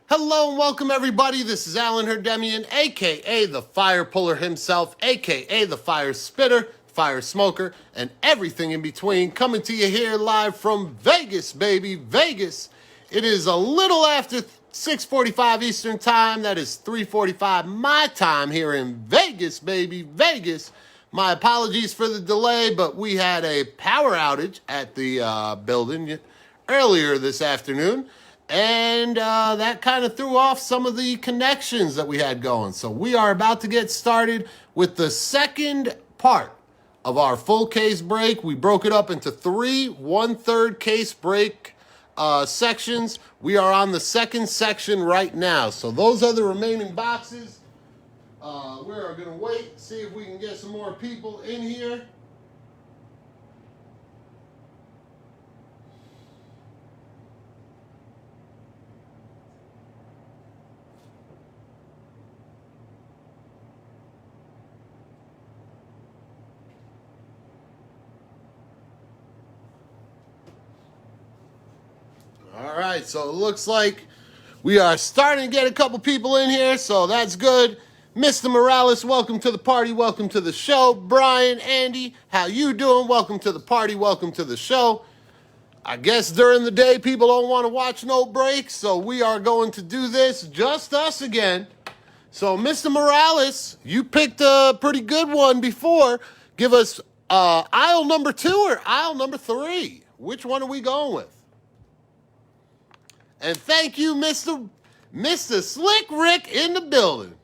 Hello and welcome everybody. This is Alan Herdemian, aka the Fire Puller himself, aka the Fire Spitter, Fire Smoker, and everything in between, coming to you here live from Vegas, baby, Vegas. It is a little after 6:45 Eastern Time. That is 3:45 my time here in Vegas, baby, Vegas. My apologies for the delay, but we had a power outage at the building earlier this afternoon. And that kind of threw off some of the connections that we had going. So we are about to get started with the second part of our full case break. We broke it up into 3 1/3 case break sections. We are on the second section right now. So those are the remaining boxes. We're going to wait, see if we can get some more people in here. All right, so it looks like we are starting to get a couple people in here, so that's good. Mr. Morales, welcome to the party, welcome to the show. Brian, Andy, how you doing? Welcome to the party, welcome to the show. I guess during the day people don't want to watch no breaks, so we are going to do this, just us again. So, Mr. Morales, you picked a pretty good one before. Give us aisle number 2 or aisle number 3. Which one are we going with? And thank you, Mr. Slick Rick in the building.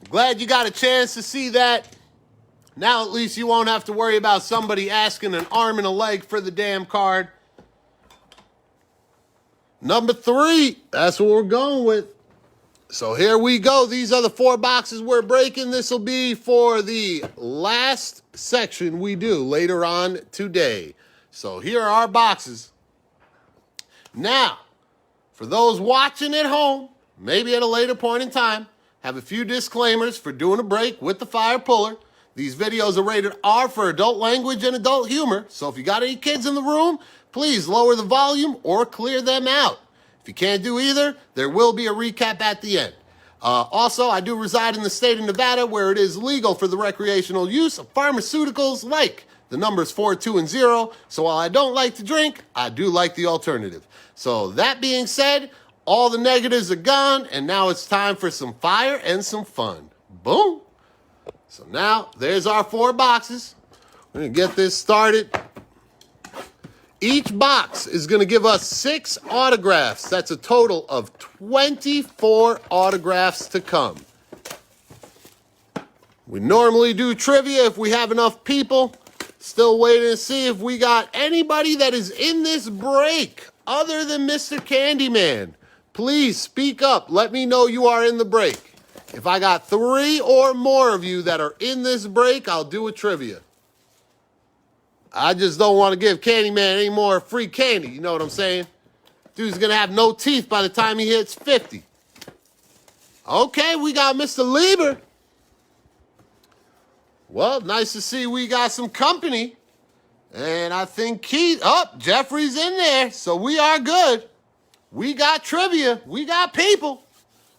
Glad you got a chance to see that. Now at least you won't have to worry about somebody asking an arm and a leg for the damn card. Number 3, that's what we're going with. So here we go. These are the 4 boxes we're breaking. This will be for the last section we do later on today. So here are our boxes. Now, for those watching at home, maybe at a later point in time, have a few disclaimers for doing a break with the Fire Puller. These videos are rated R for adult language and adult humor, so if you got any kids in the room, please lower the volume or clear them out. If you can't do either, there will be a recap at the end. Also, I do reside in the state of Nevada where it is legal for the recreational use of pharmaceuticals like the numbers 4, 2, and 0. So while I don't like to drink, I do like the alternative. So that being said, all the negatives are gone, and now it's time for some fire and some fun. Boom. So now there's our 4 boxes. We're going to get this started. Each box is going to give us 6 autographs. That's a total of 24 autographs to come. We normally do trivia if we have enough people. Still waiting to see if we got anybody that is in this break other than Mr. Candyman. Please speak up. Let me know you are in the break. If I got 3 or more of you that are in this break, I'll do a trivia. I just don't want to give Candyman any more free candy. You know what I'm saying? Dude's going to have no teeth by the time he hits 50. Okay, we got Mr. Lieber. Well, nice to see we got some company. And I think Jeffrey's in there. So we are good. We got trivia. We got people.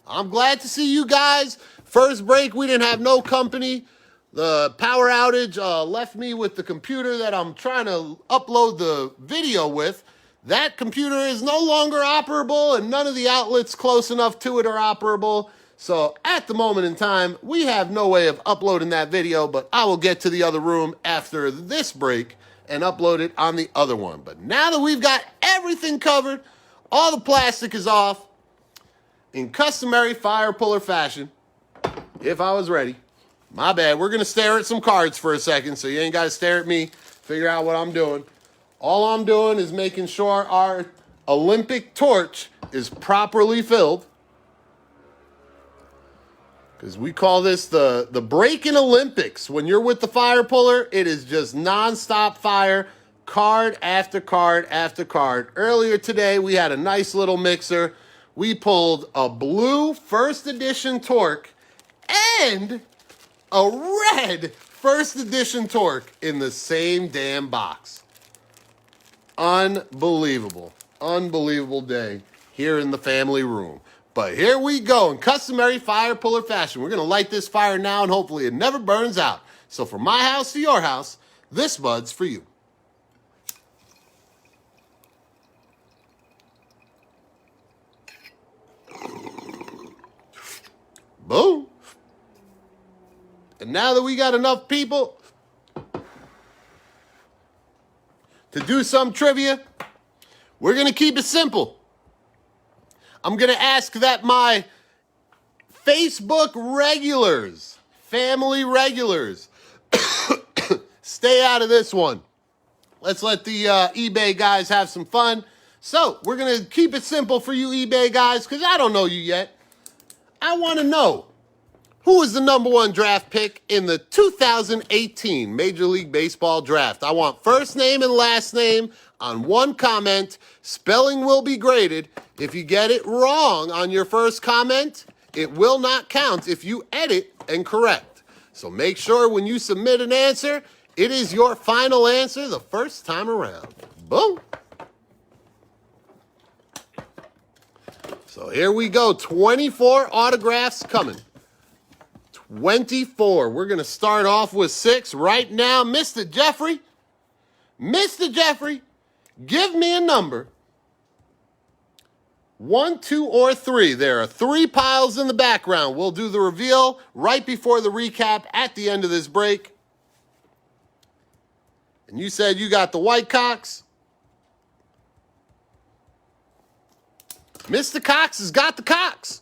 I'm glad to see you guys. First break, we didn't have no company. The power outage left me with the computer that I'm trying to upload the video with. That computer is no longer operable, and none of the outlets close enough to it are operable. So at the moment in time, we have no way of uploading that video, but I will get to the other room after this break and upload it on the other one. But now that we've got everything covered, all the plastic is off, in customary Fire Puller fashion, if I was ready. My bad. We're going to stare at some cards for a second, so you ain't got to stare at me, figure out what I'm doing. All I'm doing is making sure our Olympic torch is properly filled. Because we call this the break-in Olympics. When you're with the Fire Puller, it is just nonstop fire, card after card after card. Earlier today, we had a nice little mixer. We pulled a blue first edition Torque and a red first edition Torque in the same damn box. Unbelievable. unbelievable day here in the family room. But here we go in customary fire puller fashion. We're going to light this fire now, and hopefully it never burns out. So from my house to your house, this bud's for you. Boom. And now that we got enough people to do some trivia, we're going to keep it simple. I'm going to ask that my Facebook regulars, family regulars, stay out of this one. Let's let the eBay guys have some fun. So we're going to keep it simple for you eBay guys, because I don't know you yet. I want to know, who was the number one draft pick in the 2018 Major League Baseball draft? I want first name and last name on one comment. Spelling will be graded. If you get it wrong on your first comment, it will not count if you edit and correct. So make sure when you submit an answer, it is your final answer the first time around. Boom. So here we go. 24 autographs coming. 24. We're going to start off with 6 right now. Mr. Jeffrey, give me a number. 1, 2, or 3. There are 3 piles in the background. We'll do the reveal right before the recap at the end of this break. And you said you got the Whitecocks. Mr. Cox has got the Cox.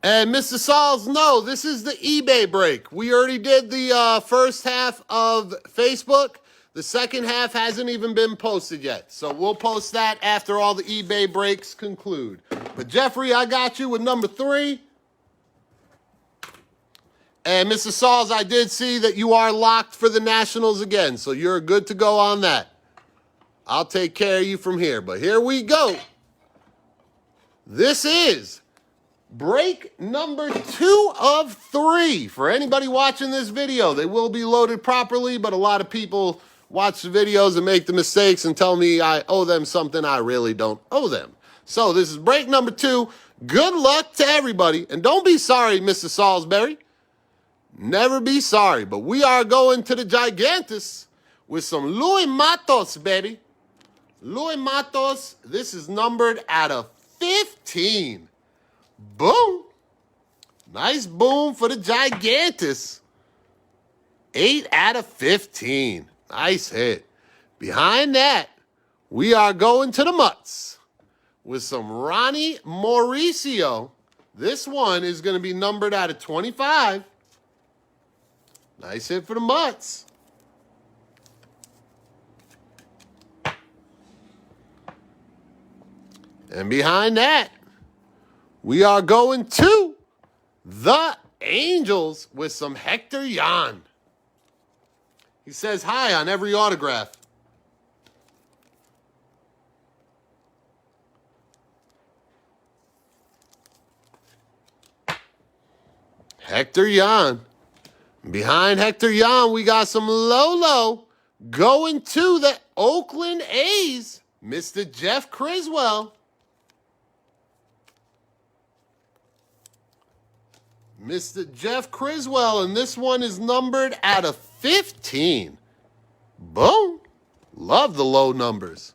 And Mr. Sauls, no, this is the eBay break. We already did the first half of Facebook. The second half hasn't even been posted yet. So we'll post that after all the eBay breaks conclude. But Jeffrey, I got you with number 3. And Mr. Sauls, I did see that you are locked for the Nationals again. So you're good to go on that. I'll take care of you from here. But here we go. This is break number 2 of 3. For anybody watching this video, they will be loaded properly, but a lot of people watch the videos and make the mistakes and tell me I owe them something I really don't owe them. So this is break number 2. Good luck to everybody. And don't be sorry, Mr. Salisbury. Never be sorry. But we are going to the Gigantus with some Louis Matos, baby. Louis Matos. This is numbered out of 15. Boom. Nice boom for the Gigantus. 8 out of 15. Nice hit. Behind that, we are going to the Mutts with some Ronnie Mauricio. This one is going to be numbered out of 25. Nice hit for the Mutts. And behind that, we are going to the Angels with some Hector Yan. He says hi on every autograph. Hector Yan. Behind Hector Yan, we got some Lolo going to the Oakland A's, Mr. Jeff Criswell. Mr. Jeff Criswell, and this one is numbered out of 15. Boom. Love the low numbers.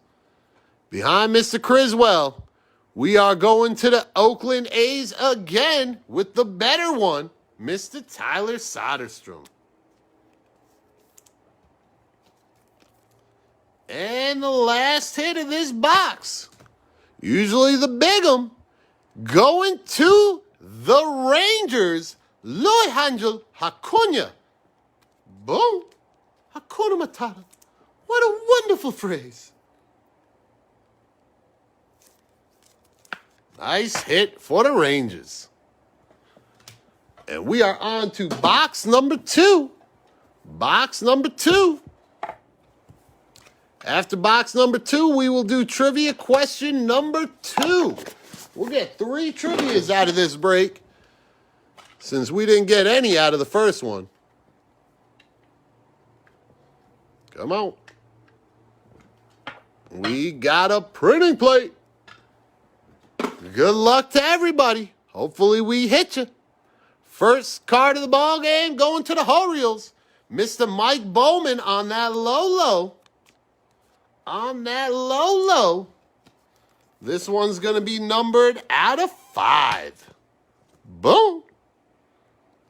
Behind Mr. Criswell, we are going to the Oakland A's again with the better one, Mr. Tyler Soderstrom. And the last hit of this box, usually the big 'em, going to the Rangers, Luis Angel Acuna. Boom. Hakuna Matata. What a wonderful phrase. Nice hit for the Rangers. And we are on to box number 2. Box number 2. After box number 2, we will do trivia question number 2. We'll get 3 trivias out of this break, since we didn't get any out of the first one. Come on. we got a printing plate. Good luck to everybody. Hopefully we hit you. First card of the ball game going to the Orioles. Mr. Mike Bowman on that low. On that low. This one's going to be numbered out of 5. Boom.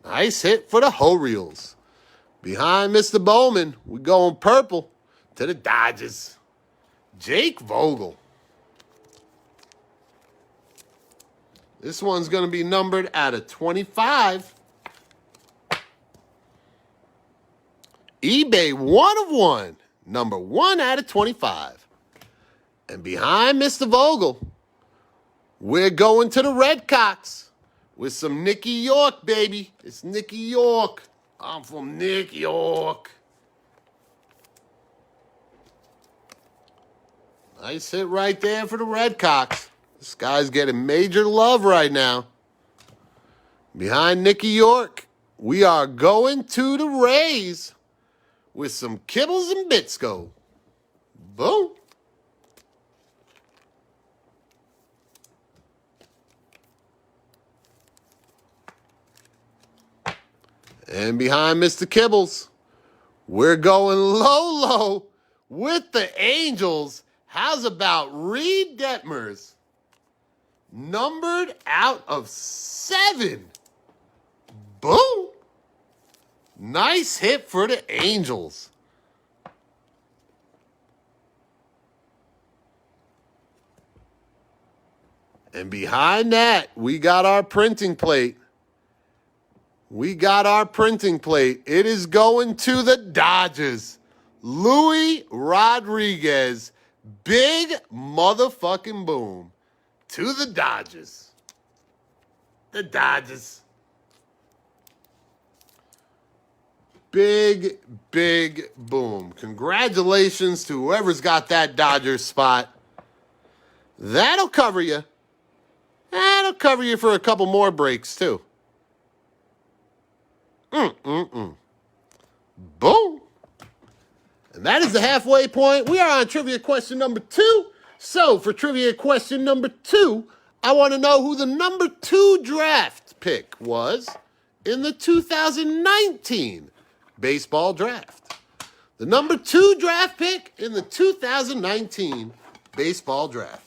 Nice hit for the Orioles. Behind Mr. Bowman, we're going purple to the Dodgers. Jake Vogel. This one's going to be numbered out of 25. eBay 1 of 1. Number 1 out of 25. And behind Mr. Vogel, we're going to the Redcocks with some Nicky York, baby. It's Nicky York. I'm from Nick York. Nice hit right there for the Redcocks. This guy's getting major love right now. Behind Nicky York, we are going to the Rays with some Kibbles and Bitsko. Boom. And behind Mr. Kibbles, we're going low with the Angels. How's about Reed Detmers? Numbered out of 7. Boom. Nice hit for the Angels. And behind that, we got our printing plate. It is going to the Dodgers. Luis Rodriguez. Big motherfucking boom. To the Dodgers. The Dodgers. Big boom. Congratulations to whoever's got that Dodgers spot. That'll cover you. That'll cover you for a couple more breaks, too. Boom. And that is the halfway point. We are on trivia question number 2. So, for trivia question number 2, I want to know who the number 2 draft pick was in the 2019 baseball draft. The number 2 draft pick in the 2019 baseball draft.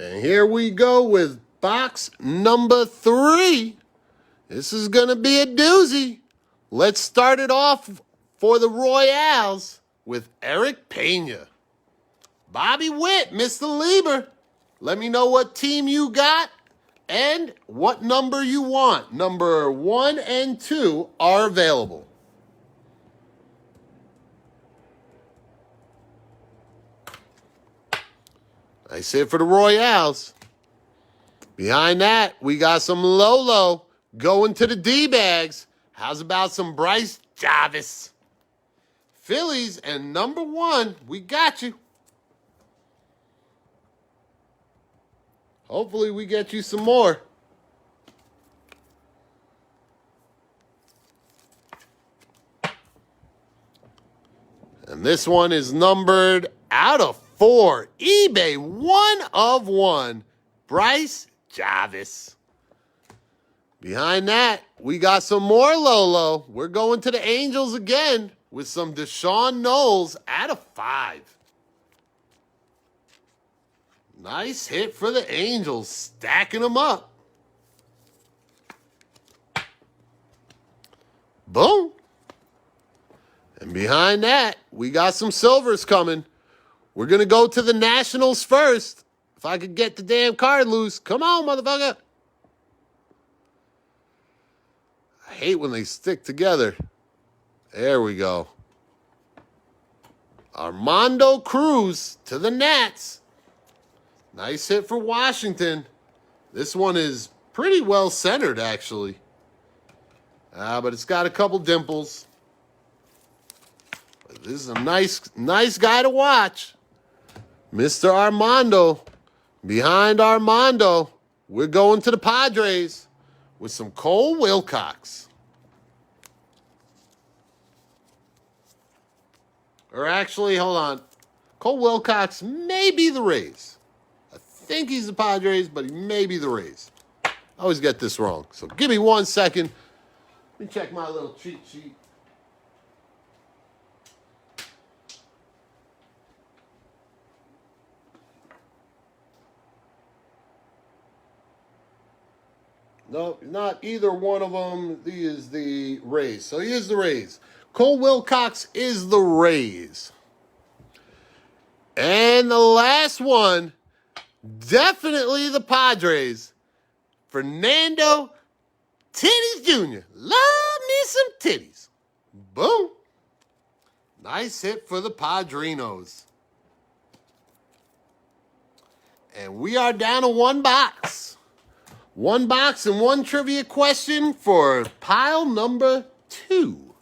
And here we go with box number 3. This is going to be a doozy. Let's start it off for the Royals with Eric Pena. Bobby Witt, Mr. Lieber. Let me know what team you got and what number you want. Number 1 and 2 are available. Nice hit for the Royals. Behind that, we got some Lolo going to the D-Bags. How's about some Bryce Jarvis? Phillies and number 1, we got you. Hopefully we get you some more. And this one is numbered out of 4. eBay 1 of 1. Bryce Jarvis. Behind that, we got some more Lolo. We're going to the Angels again with some Deshaun Knowles out of 5. Nice hit for the Angels, stacking them up. Boom. And behind that, we got some silvers coming. We're going to go to the Nationals first. If I could get the damn card loose. Come on, motherfucker. I hate when they stick together. There we go. Armando Cruz to the Nats. Nice hit for Washington. This one is pretty well centered, actually. But it's got a couple dimples. This is a nice guy to watch. Mr. Armando. Behind Armando, we're going to the Padres with some Cole Wilcox. Or actually, hold on. Cole Wilcox may be the Rays. I think he's the Padres, but he may be the Rays. I always get this wrong. So give me 1 second. Let me check my little cheat sheet. No, not either one of them. He is the Rays. So he is the Rays. Cole Wilcox is the Rays. And the last one, definitely the Padres. Fernando Titties Jr. Love me some titties. Boom. Nice hit for the Padrinos. And we are down to one box. One box and one trivia question for pile number 2.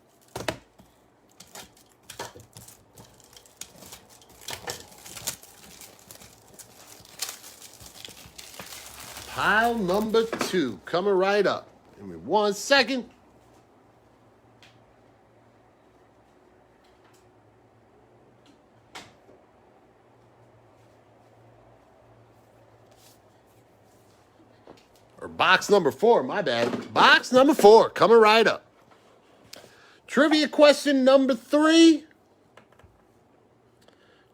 Pile number 2 coming right up. Give me 1 second. Or box number 4, my bad. Box number 4 coming right up. Trivia question number 3.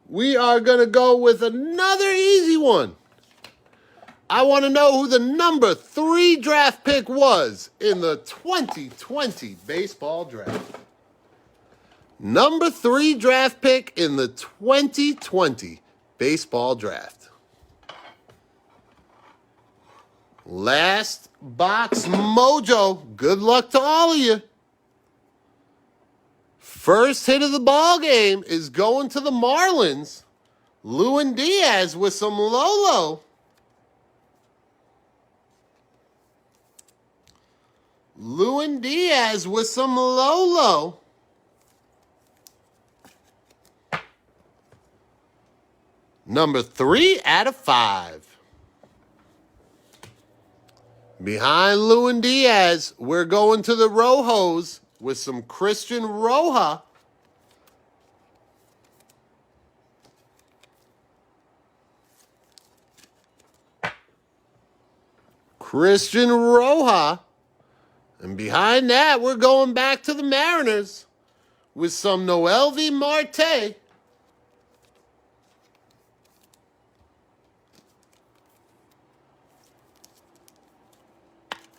We are going to go with another easy one. I want to know who the number 3 draft pick was in the 2020 baseball draft. Number 3 draft pick in the 2020 baseball draft. Last box mojo. Good luck to all of you. First hit of the ball game is going to the Marlins. Lewin Diaz with some Lolo. Lewin Diaz with some Lolo. Number 3 out of 5. Behind Lewin Diaz, we're going to the Rojos with some Christian Roja. Christian Roja. And behind that, we're going back to the Mariners with some Noelvi Marte.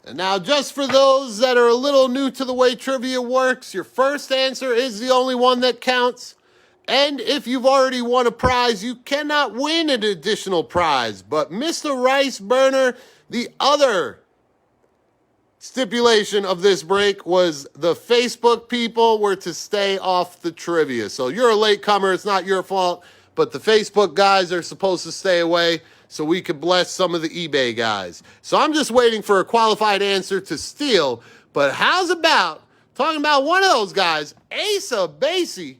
And now, just for those that are a little new to the way trivia works, your first answer is the only one that counts. And if you've already won a prize, you cannot win an additional prize. But Mr. Rice Burner, the other stipulation of this break was the Facebook people were to stay off the trivia. So you're a latecomer, it's not your fault, but the Facebook guys are supposed to stay away so we could bless some of the eBay guys. So I'm just waiting for a qualified answer to steal. But how's about talking about one of those guys, Asa Basie?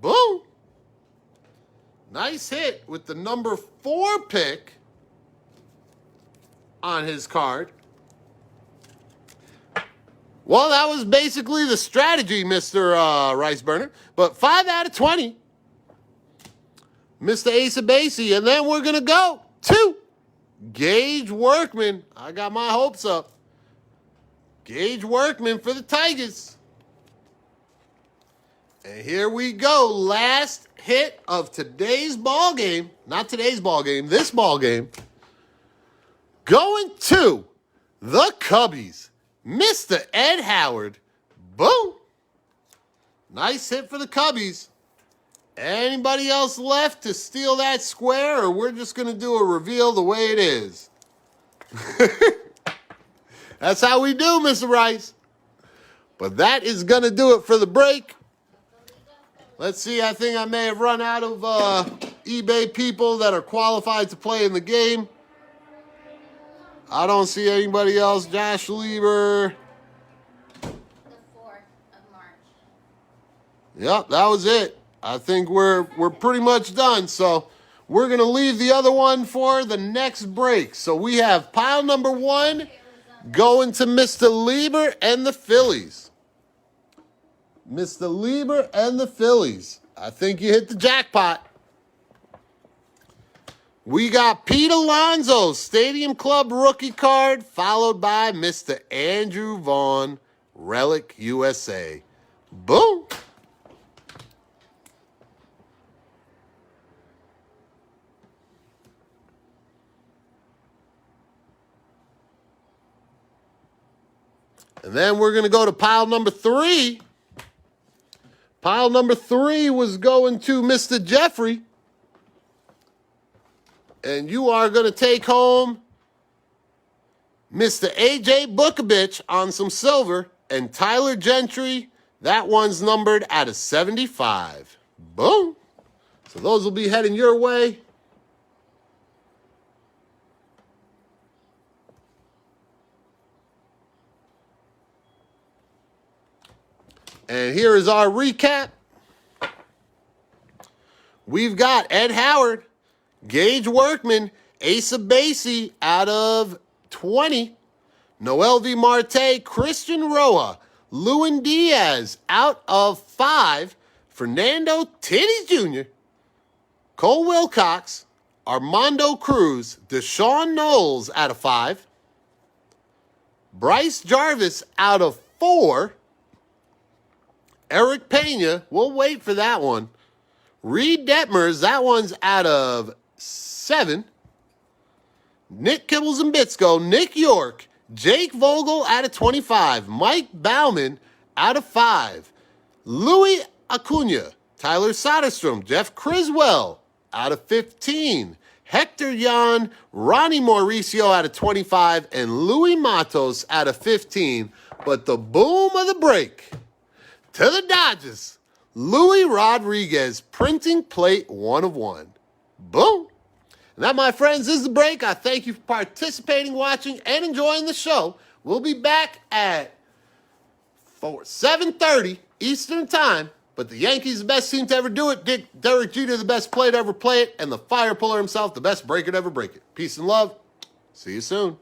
Boom. Nice hit with the number 4 pick on his card. Well, that was basically the strategy, Mr. Rice Burner. But 5 out of 20. Mr. Asa Basie. And then we're going to go to Gage Workman. I got my hopes up. Gage Workman for the Tigers. And here we go. Last hit of today's ball game. Not today's ball game, this ball game. Going to the Cubbies. Mr. Ed Howard. Boom. Nice hit for the Cubbies. Anybody else left to steal that square, or we're just going to do a reveal the way it is? That's how we do, Mr. Rice. But that is going to do it for the break. Let's see, I think I may have run out of eBay people that are qualified to play in the game. I don't see anybody else. Josh Lieber. The 4th of March. Yep, that was it. I think we're pretty much done. So we're going to leave the other one for the next break. So we have pile number 1 going to Mr. Lieber and the Phillies. Mr. Lieber and the Phillies. I think you hit the jackpot. We got Pete Alonso, Stadium Club rookie card, followed by Mr. Andrew Vaughn, Relic USA. Boom. And then we're going to go to pile number 3. Pile number 3 was going to Mr. Jeffrey. And you are going to take home Mr. A.J. Bukovich on some silver. And Tyler Gentry, that one's numbered at a 75. Boom. So those will be heading your way. And here is our recap. We've got Ed Howard, Gage Workman, Asa Basie out of 20. Noel V. Marte, Christian Roa, Lewin Diaz out of 5. Fernando Tatis Jr., Cole Wilcox, Armando Cruz, Deshaun Knowles out of 5. Bryce Jarvis out of 4. Eric Pena, we'll wait for that one. Reed Detmers, that one's out of 7. Nick Kibbles and Bitsko, Nick York, Jake Vogel out of 25. Mike Bauman out of 5. Louis Acuna, Tyler Soderstrom, Jeff Criswell out of 15. Hector Yan, Ronnie Mauricio out of 25. And Louis Matos out of 15. But the boom of the break to the Dodgers, Louis Rodriguez, printing plate 1 of 1. Boom. And that, my friends, is the break. I thank you for participating, watching, and enjoying the show. We'll be back at 7:30 Eastern Time. But the Yankees, the best team to ever do it. Derek Jeter, the best player to ever play it. And the fire puller himself, the best breaker to ever break it. Peace and love. See you soon.